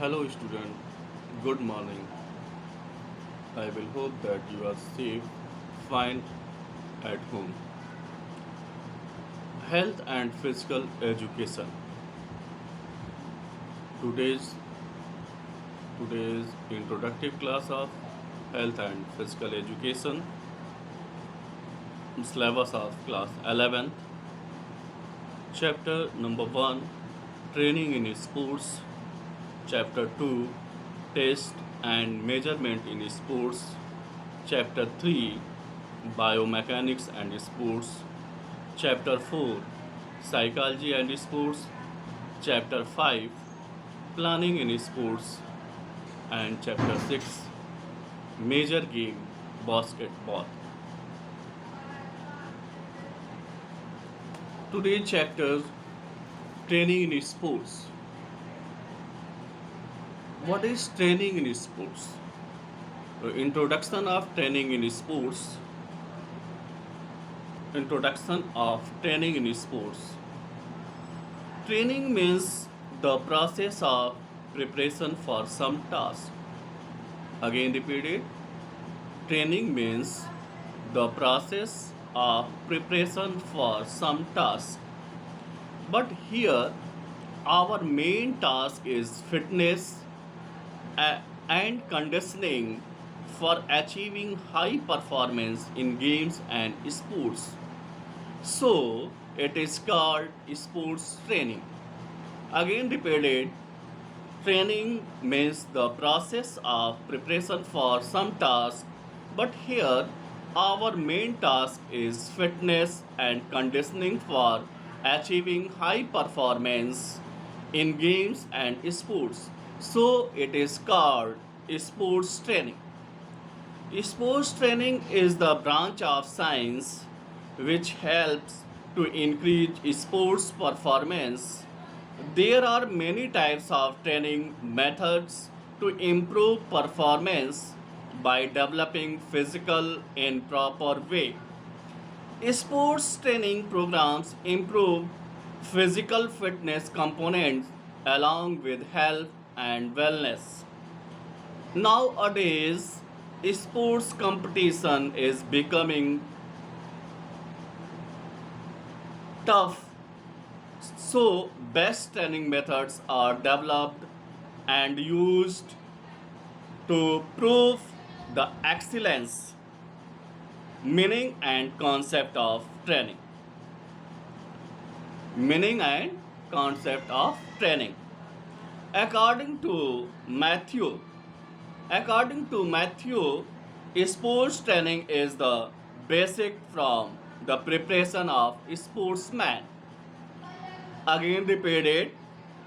Hello student, good morning. I will hope that you are safe, fine at home. Health and physical education. Today's today's introductory class of health and physical education, syllabus of class 11th, chapter number 1, training in sports, chapter 2, test and measurement in sports, chapter 3, biomechanics and sports, chapter 4, psychology and sports, chapter 5, planning in sports, and chapter 6, major game, basketball. Today's chapter, training in sports. What is training in sports? Introduction of training in sports. Introduction of training in sports. Training means the process of preparation for some task. Again repeated. Training means the process of preparation for some task. But here our main task is fitness and conditioning for achieving high performance in games and sports. So it is called sports training. Again repeated, training means the process of preparation for some task, but here our main task is fitness and conditioning for achieving high performance in games and sports. So it is called sports training. Sports training is the branch of science which helps to increase sports performance. There are many types of training methods to improve performance by developing physical in proper way. Sports training programs improve physical fitness components along with health and wellness. Nowadays, sports competition is becoming tough, so best training methods are developed and used to prove the excellence, meaning and concept of training. Meaning and concept of training. According to Matthew, According to Matthew, sports training is the basic from the preparation of sportsman. Again repeated,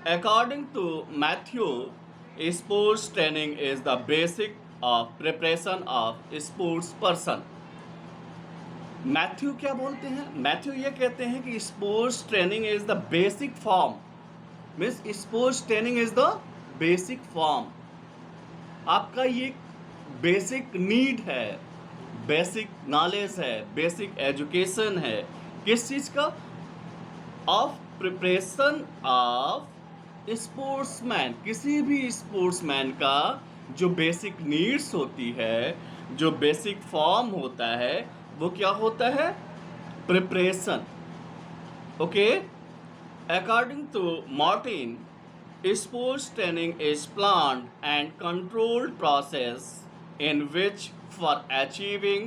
according to Matthew, sports training is the basic of preparation of sports person. Matthew क्या बोलते हैं? Matthew ये कहते हैं कि sports training is the basic form, means sports training is the basic form. आपका ये basic need है, बेसिक नॉलेज है, बेसिक एजुकेशन है, किस चीज़ का? Of preparation of sportsman. किसी भी स्पोर्ट्समैन का जो बेसिक नीड्स होती है, जो बेसिक फॉर्म होता है, वो क्या होता है? Preparation. Okay, according to Martin, sports training is planned and controlled process in which for achieving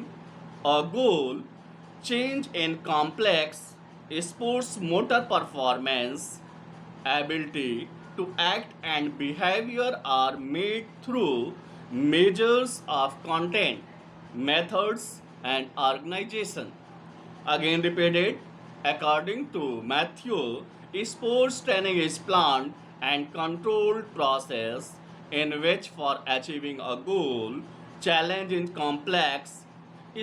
a goal, change in complex sports motor performance, ability to act and behavior are made through measures of content, methods and organization. Again repeated, according to Matthew, sports training is planned and controlled process in which for achieving a goal, challenge in complex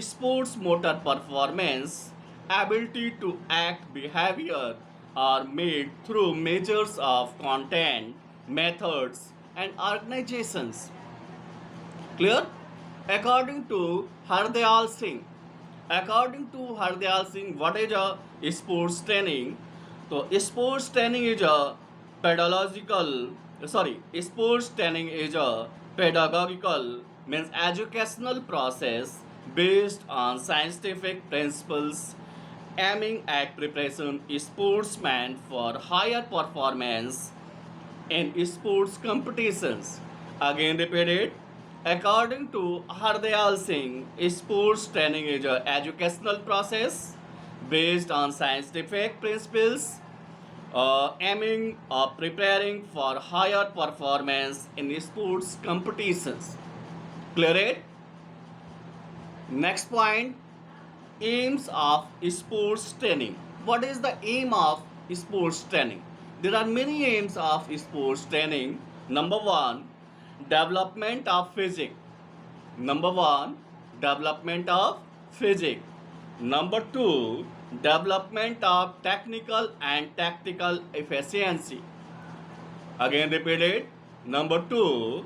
sports motor performance, ability to act behavior are made through measures of content, methods and organizations. Clear? According to Hardayal Singh, what is a sports training? So sports training is a pedagogical, sorry, sports training is a pedagogical, means educational process based on scientific principles aiming at preparation sportsmen for higher performance in sports competitions. Again repeated. According to Hardayal Singh, sports training is an educational process based on scientific principles aiming or preparing for higher performance in sports competitions. Clear it? Next point, aims of sports training. What is the aim of sports training? There are many aims of sports training. Number one, development of physics. Number one, development of physics. Number two, development of technical and tactical efficiency. Again repeated. Number two,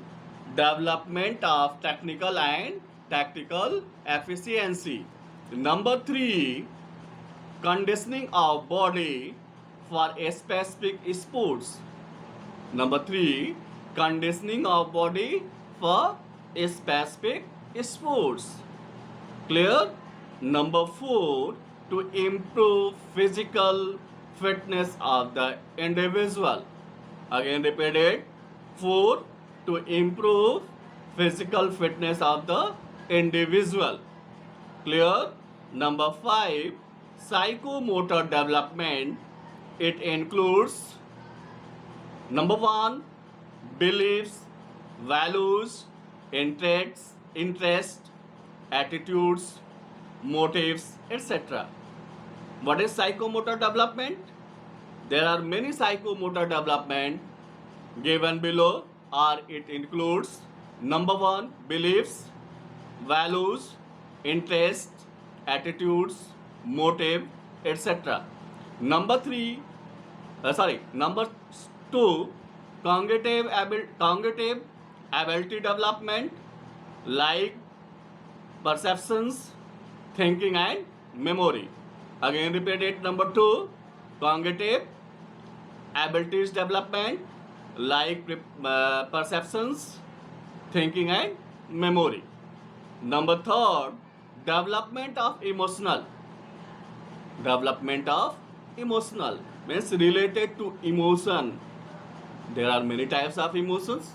development of technical and tactical efficiency. Number three, conditioning of body for a specific sports. Number three, conditioning of body for a specific sports. Clear? Number four, to improve physical fitness of the individual. Again repeated. Four, to improve physical fitness of the individual. Clear? Number five, psychomotor development. It includes number one, beliefs, values, interests, attitudes, motives, etc. What is psychomotor development? There are many psychomotor development given below, or it includes number one, beliefs, values, interests, attitudes, motive, etc. Number three, number two, cognitive ability development like perceptions, thinking and memory. Again repeat it. Number two, cognitive abilities development like perceptions, thinking and memory. Number third, development of emotional means related to emotion. There are many types of emotions.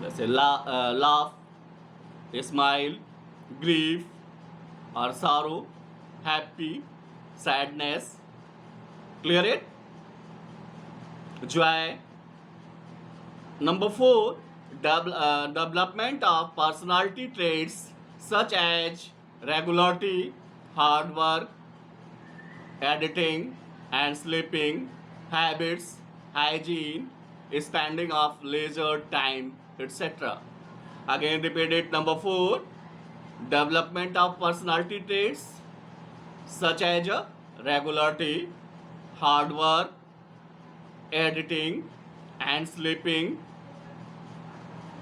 Let's say laugh, smile, grief or sorrow, happy, sadness. Clear it? Joy. Number four, development of personality traits such as regularity, hard work, editing and sleeping, habits, hygiene, spending of leisure time, etc. Again repeat it. Number four, development of personality traits such as regularity, hard work, editing and sleeping,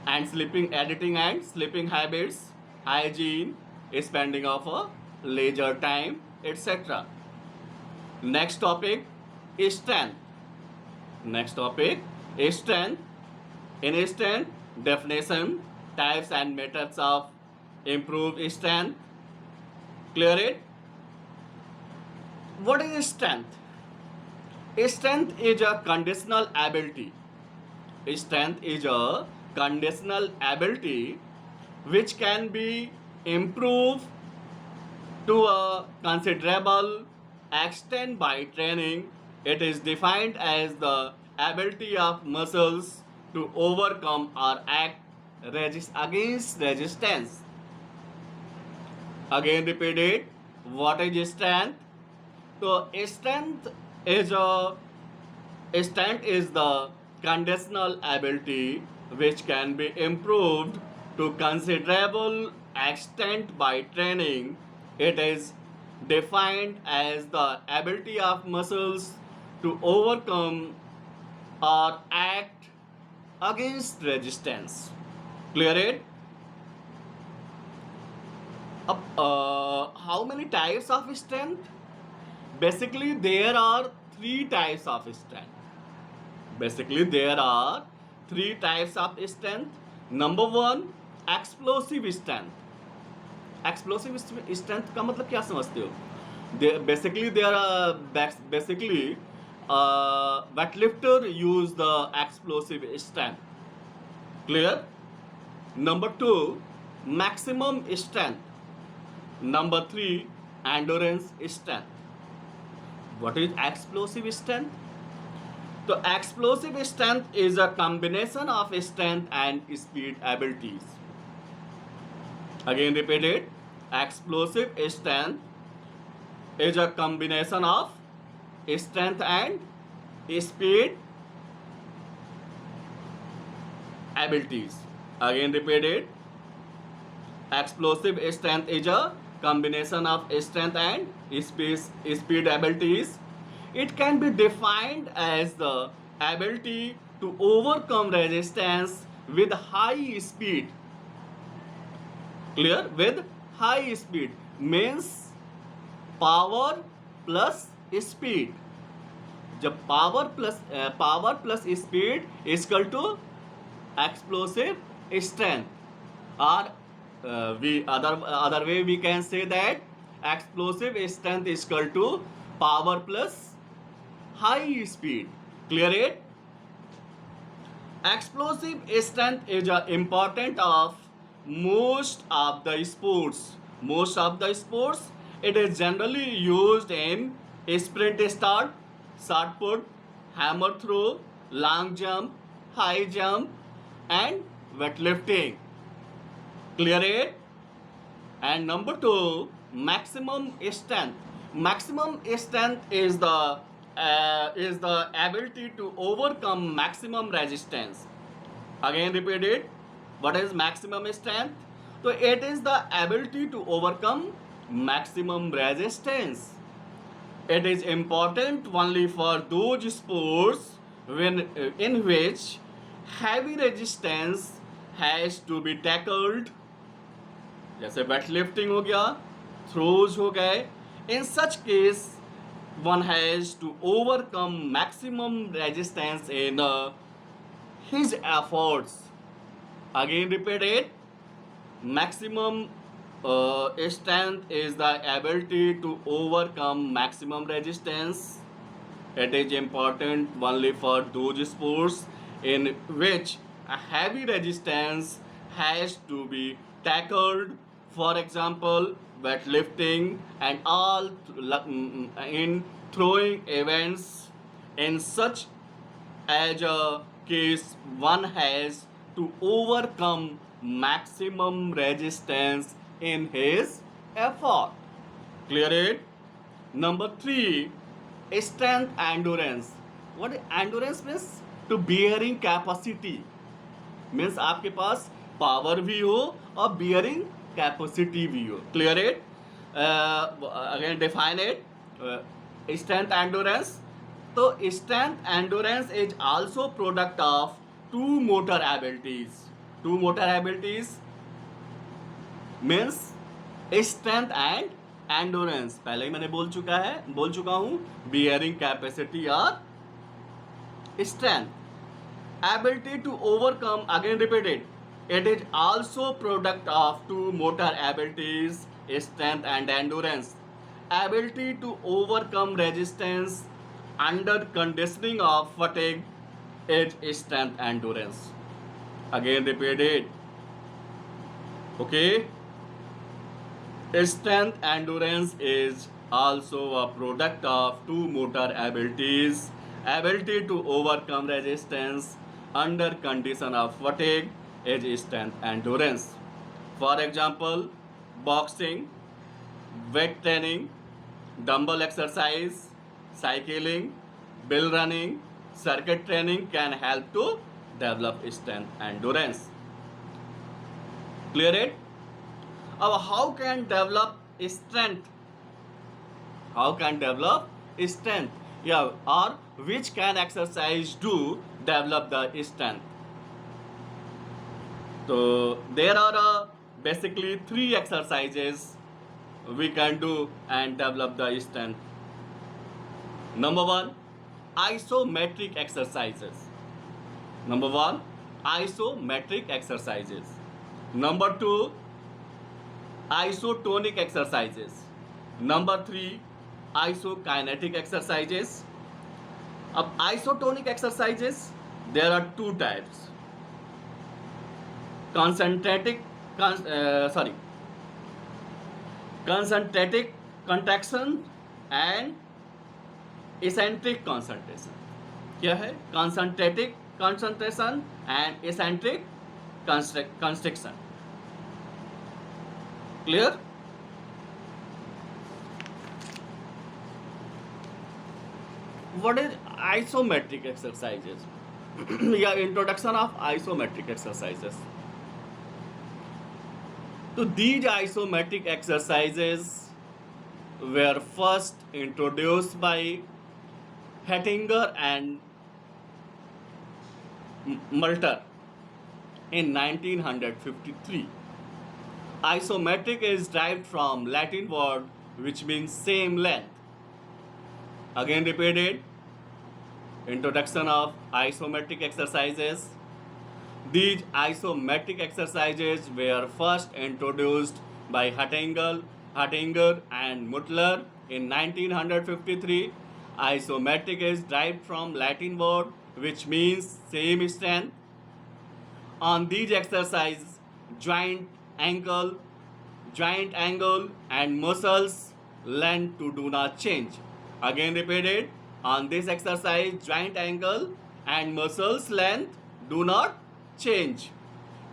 editing and sleeping habits, hygiene, spending of leisure time, etc. Next topic is strength. Next topic is strength. In strength, definition, types and methods of improved strength. Clear it? What is strength? Strength is a conditional ability. Strength is a conditional ability which can be improved to a considerable extent by training. It is defined as the ability of muscles to overcome or act against resistance. Again repeat it. What is strength? So strength is the conditional ability which can be improved to considerable extent by training. It is defined as the ability of muscles to overcome or act against resistance. Clear it? How many types of strength? Basically, there are three types of strength. Basically, there are three types of strength. Number one, explosive strength. Explosive strength का मतलब क्या समझते हो? Basically there basically weightlifter use the explosive strength. Clear? Number two, maximum strength. Number three, endurance strength. What is explosive strength? तो explosive strength is a combination of strength and speed abilities. Again repeated, explosive strength is a combination of strength and speed abilities. Again repeated, explosive strength is a combination of strength and speed abilities. It can be defined as the ability to overcome resistance with high speed. Clear? With high speed means power plus speed. जब power plus speed equal to explosive strength, और we other way we can say that explosive strength equal to power plus high speed. Clear it? Explosive strength is important of most of the sports. It is generally used in sprint start, shot put, hammer throw, long jump, high jump and weightlifting. Clear it? And number two, maximum strength. Maximum strength is the ability to overcome maximum resistance. Again repeat it. What is maximum strength? So it is the ability to overcome maximum resistance. It is important only for those sports in which heavy resistance has to be tackled. जैसे weightlifting हो गया, throws हो गए. In such case, one has to overcome maximum resistance in his efforts. Again repeat it. Maximum strength is the ability to overcome maximum resistance. It is important only for those sports in which a heavy resistance has to be tackled. For example, weightlifting and all in throwing events. In such as a case, one has to overcome maximum resistance in his effort. Clear it? Number three, strength endurance. What endurance means? To bearing capacity. Means आपके पास power भी हो और bearing capacity भी हो. Clear it? Again define it. Strength endurance. So strength endurance is also product of two motor abilities. Two motor abilities means strength and endurance. पहले ही मैंने बोल चुका हूँ bearing capacity और strength. Ability to overcome, again repeat it. It is also product of two motor abilities, strength and endurance. Ability to overcome resistance under conditioning of fatigue is strength endurance. Again repeat it. Okay? Strength endurance is also a product of two motor abilities. Ability to overcome resistance under condition of fatigue is strength endurance. For example, boxing, weight training, dumbbell exercise, cycling, bill running, circuit training can help to develop strength endurance. Clear it? Now how can develop strength? How can develop strength? Yeah, or which can exercise do develop the strength? So there are basically three exercises we can do and develop the strength. Number one, isometric exercises. Number one, isometric exercises. Number two, isotonic exercises. Number three, isokinetic exercises. Of isotonic exercises, there are two types: concentric, sorry, concentric contraction and eccentric concentration. क्या है? Concentric concentration and eccentric constriction. Clear? What is isometric exercises? Yeah, introduction of isometric exercises. So these isometric exercises were first introduced by Hettinger and Multer in 1953. Isometric is derived from Latin word which means same length. Again repeated, introduction of isometric exercises. These isometric exercises were first introduced by Hettinger and Multer in 1953. Isometric is derived from Latin word which means same strength. On these exercises, joint angle, and muscles length to do not change. Again repeated, on this exercise, joint angle and muscles length do not change.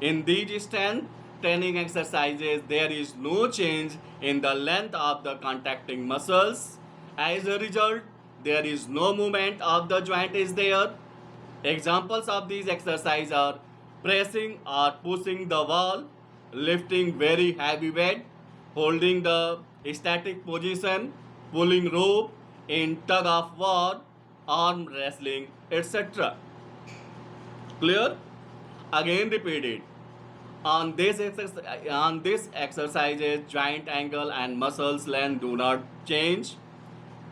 In these strength training exercises, there is no change in the length of the contracting muscles. As a result, there is no movement of the joint is there. Examples of these exercises are pressing or pushing the wall, lifting very heavy weight, holding the static position, pulling rope in tug of war, arm wrestling, etc. Clear? Again repeated. On this exercises, joint angle and muscles length do not change.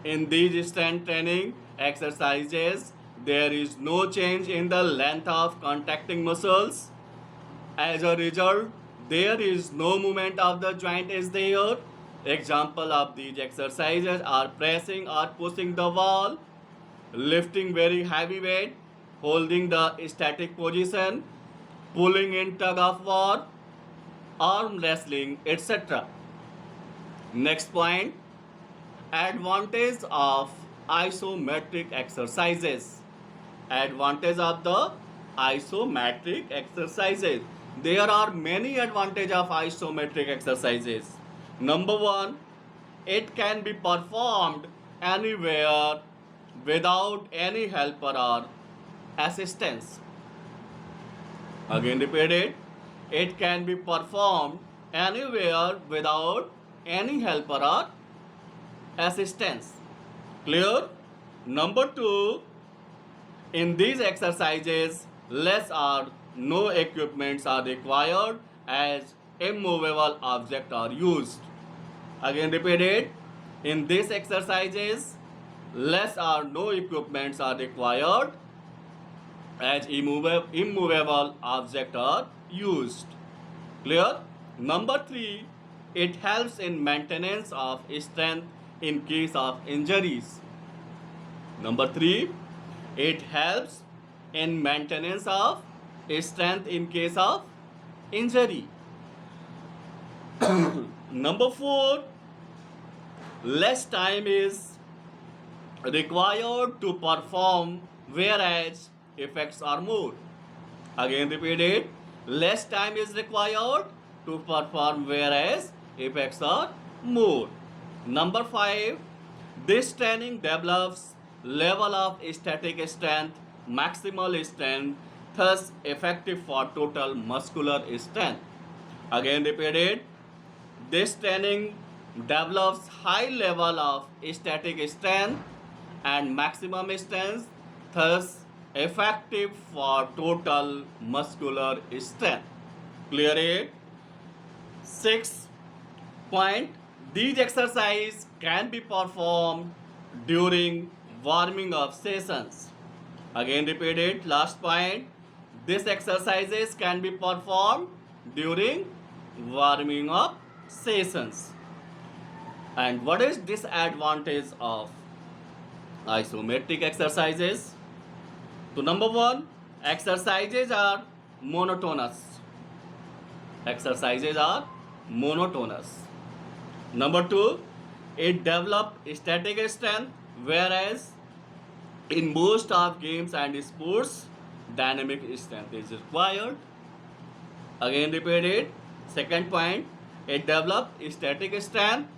In these strength training exercises, there is no change in the length of contracting muscles. As a result, there is no movement of the joint is there. Example of these exercises are pressing or pushing the wall, lifting very heavy weight, holding the static position, pulling in tug of war, arm wrestling, etc. Next point, advantage of isometric exercises. Advantage of the isometric exercises. There are many advantages of isometric exercises. Number one, it can be performed anywhere without any helper or assistance. Again repeated, it can be performed anywhere without any helper or assistance. Clear? Number two, in these exercises, less or no equipments are required as immovable objects are used. Again repeated, in these exercises, less or no equipments are required as immovable objects are used. Clear? Number three, it helps in maintenance of strength in case of injuries. Number three, it helps in maintenance of strength in case of injury. Number four, less time is required to perform whereas effects are more. Again repeated, less time is required to perform whereas effects are more. Number five, this training develops level of static strength, maximal strength, thus effective for total muscular strength. Again repeated, this training develops high level of static strength and maximum strength, thus effective for total muscular strength. Clear it? 6 point, these exercises can be performed during warming up sessions. Again repeat it, last point, These exercises can be performed during warming up sessions. And what is disadvantage of isometric exercises? So number one, exercises are monotonous. Exercises are monotonous. Number two, it develops static strength, whereas in most of games and sports, dynamic strength is required. Again, repeat it. Second point, it develops static strength,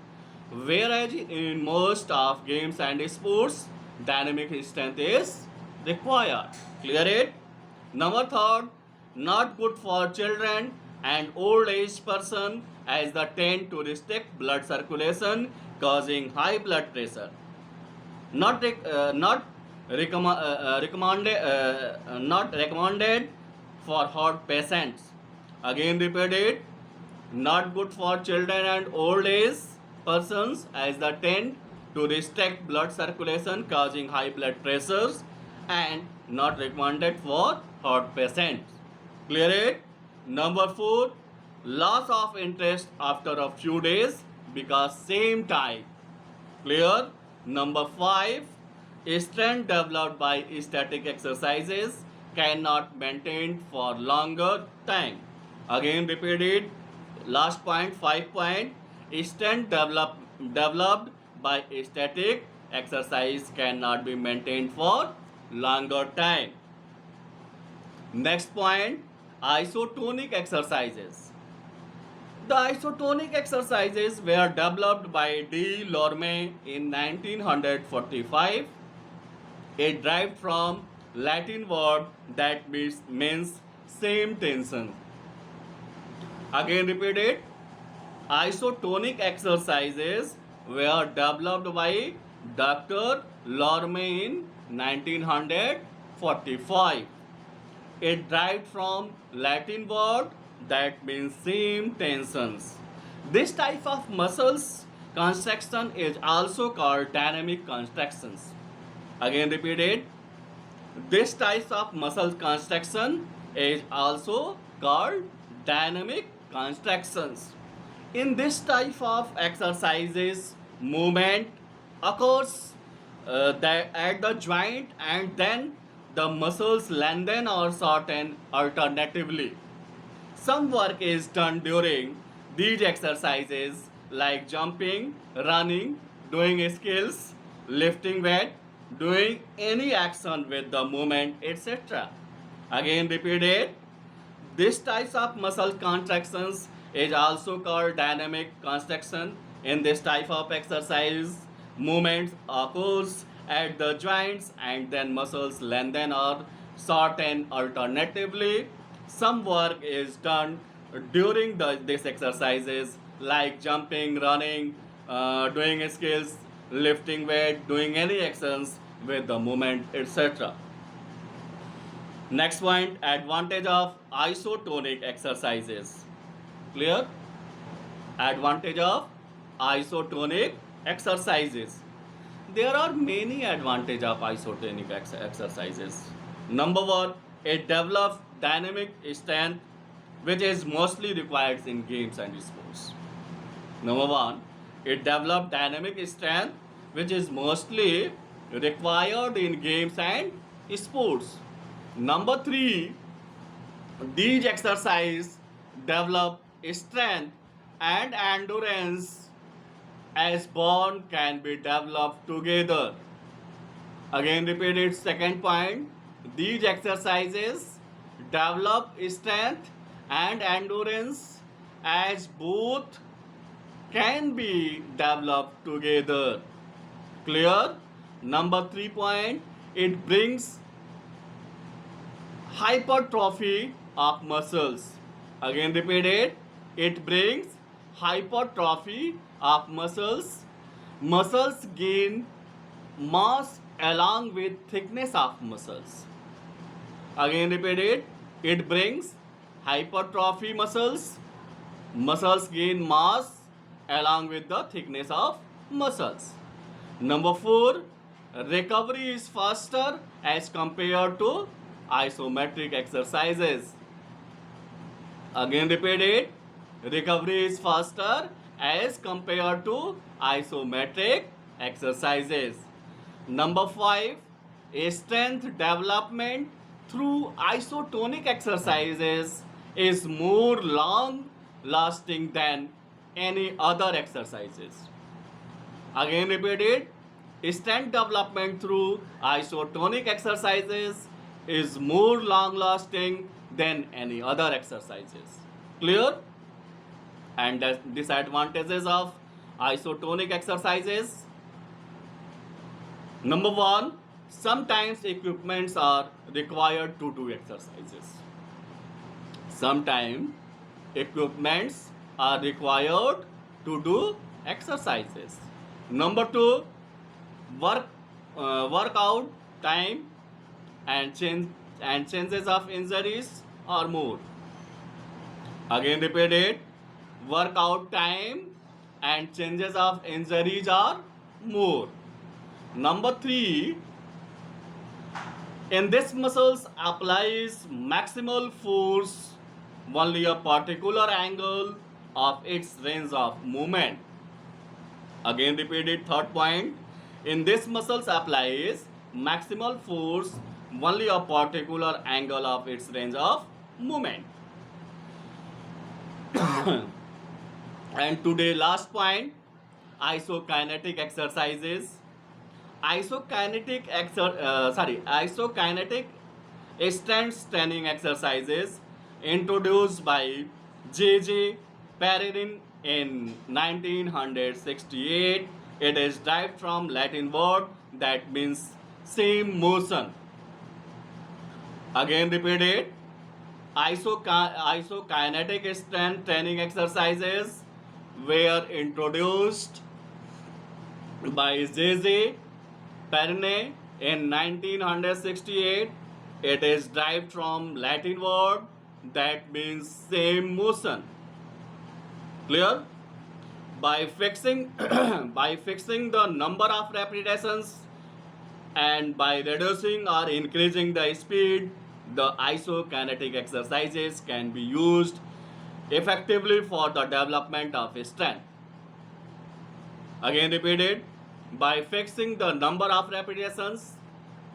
whereas in most of games and sports, dynamic strength is required. Clear it? Number third, not good for children and old age person as they tend to restrict blood circulation, causing high blood pressure. Not recommended for heart patients. Again, repeat it. Not good for children and old age persons as they tend to restrict blood circulation, causing high blood pressures, and not recommended for heart patients. Clear it? Number 4, loss of interest after a few days because same time. Clear? Number 5, strength developed by static exercises cannot maintain for longer time. Again, repeat it. Last point, 5 point. Strength developed by static exercise cannot be maintained for longer time. Next point, isotonic exercises. The isotonic exercises were developed by D. Lorme in 1945. It derived from Latin word that means same tension. Again, repeat it. Isotonic exercises were developed by Dr. Lorme in 1945. It derived from Latin word that means same tensions. This type of muscles construction is also called dynamic constructions. Again, repeat it. This type of muscle construction is also called dynamic constructions. In this type of exercises, movement occurs at the joint and then the muscles lengthen or shorten alternatively. Some work is done during these exercises like jumping, running, doing skills, lifting weight, doing any action with the movement, etc. Again, repeat it. This type of muscle contractions is also called dynamic construction. In this type of exercise, movements occurs at the joints and then muscles lengthen or shorten alternatively. Some work is done during these exercises like jumping, running, doing skills, lifting weight, doing any actions with the movement, etc. Next point, advantage of isotonic exercises. Clear? Advantage of isotonic exercises. There are many advantages of isotonic exercises. Number 1, it develops dynamic strength which is mostly required in games and sports. Number 1, it develops dynamic strength which is mostly required in games and sports. Number 3, these exercises develop strength and endurance as bond can be developed together. Again, repeat it. Second point, these exercises develop strength and endurance as both can be developed together. Clear? Number 3 point, it brings hypertrophy of muscles. Again, repeat it. It brings hypertrophy of muscles. Muscles gain mass along with thickness of muscles. Again, repeat it. It brings hypertrophy muscles. Muscles gain mass along with the thickness of muscles. Number 4, recovery is faster as compared to isometric exercises. Again repeat it. Recovery is faster as compared to isometric exercises. Number 5, strength development through isotonic exercises is more long lasting than any other exercises. Again repeat it. Strength development through isotonic exercises is more long lasting than any other exercises. Clear? And the disadvantages of isotonic exercises. Number 1, sometimes equipments are required to do exercises. Sometimes equipments are required to do exercises. Number 2, workout time and chances of injuries are more. Again repeat it. Workout time and changes of injuries are more. Number 3, in this muscles applies maximal force only a particular angle of its range of movement. Again repeat it. Third point, in this muscles applies maximal force only a particular angle of its range of movement. And today last point, isokinetic exercises. Isokinetic strength training exercises introduced by J.J. Perrin in 1968. It is derived from Latin word that means same motion. Again repeat it. Isokinetic strength training exercises were introduced by J.J. Perrin in 1968. It is derived from Latin word that means same motion. Clear? By fixing the number of repetitions and by reducing or increasing the speed, the isokinetic exercises can be used effectively for the development of strength. Again repeat it. By fixing the number of repetitions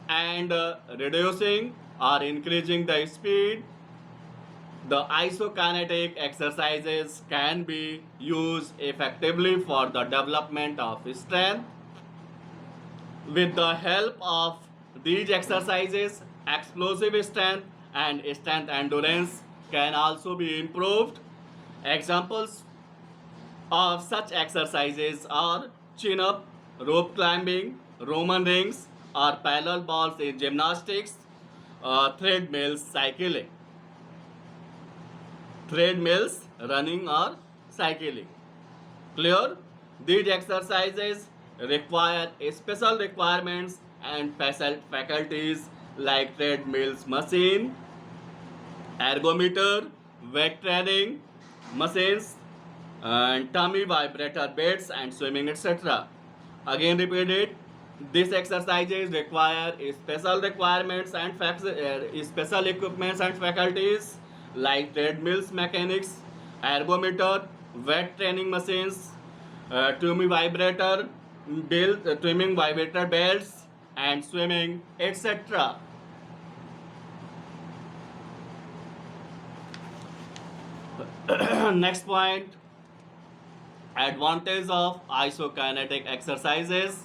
and reducing or increasing the speed, the isokinetic exercises can be used effectively for the development of strength. With the help of these exercises, explosive strength and strength endurance can also be improved. Examples of such exercises are chin-up, rope climbing, Roman rings, or parallel balls in gymnastics, treadmills, cycling. Treadmills, running or cycling. Clear? These exercises require special requirements and faculties like treadmills machine, ergometer, weight training machines, and tummy vibrator beds and swimming, etc. Again repeat it. These exercises require special requirements and special equipments and faculties like treadmills mechanics, ergometer, weight training machines, swimming vibrator belts and swimming, etc. Next point, advantage of isokinetic exercises.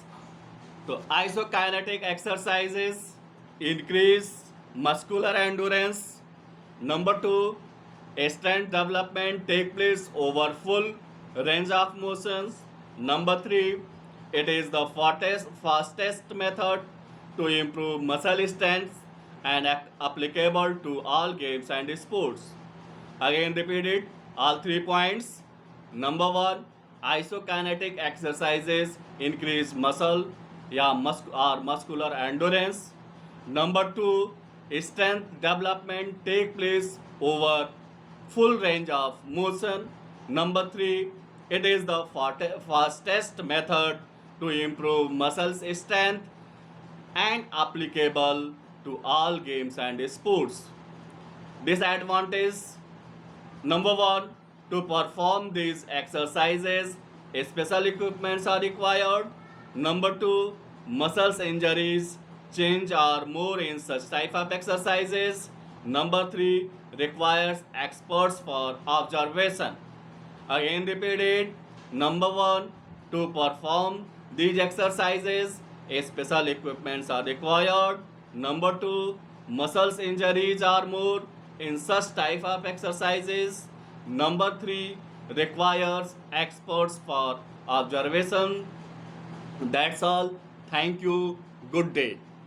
So isokinetic exercises increase muscular endurance. Number 2, strength development take place over full range of motions. Number 3, it is the fastest method to improve muscle strength and applicable to all games and sports. Again repeat it, all 3 points. Number 1, isokinetic exercises increase muscular endurance. Number 2, strength development take place over full range of motion. Number 3, it is the fastest method to improve muscle strength and applicable to all games and sports. Disadvantage number one, to perform these exercises, special equipments are required. Number two, muscles injuries change or more in such type of exercises. Number three, requires experts for observation. Again repeated. Number one, to perform these exercises, special equipments are required. Number two, muscles injuries are more in such type of exercises. Number three, requires experts for observation. That's all. Thank you. Good day.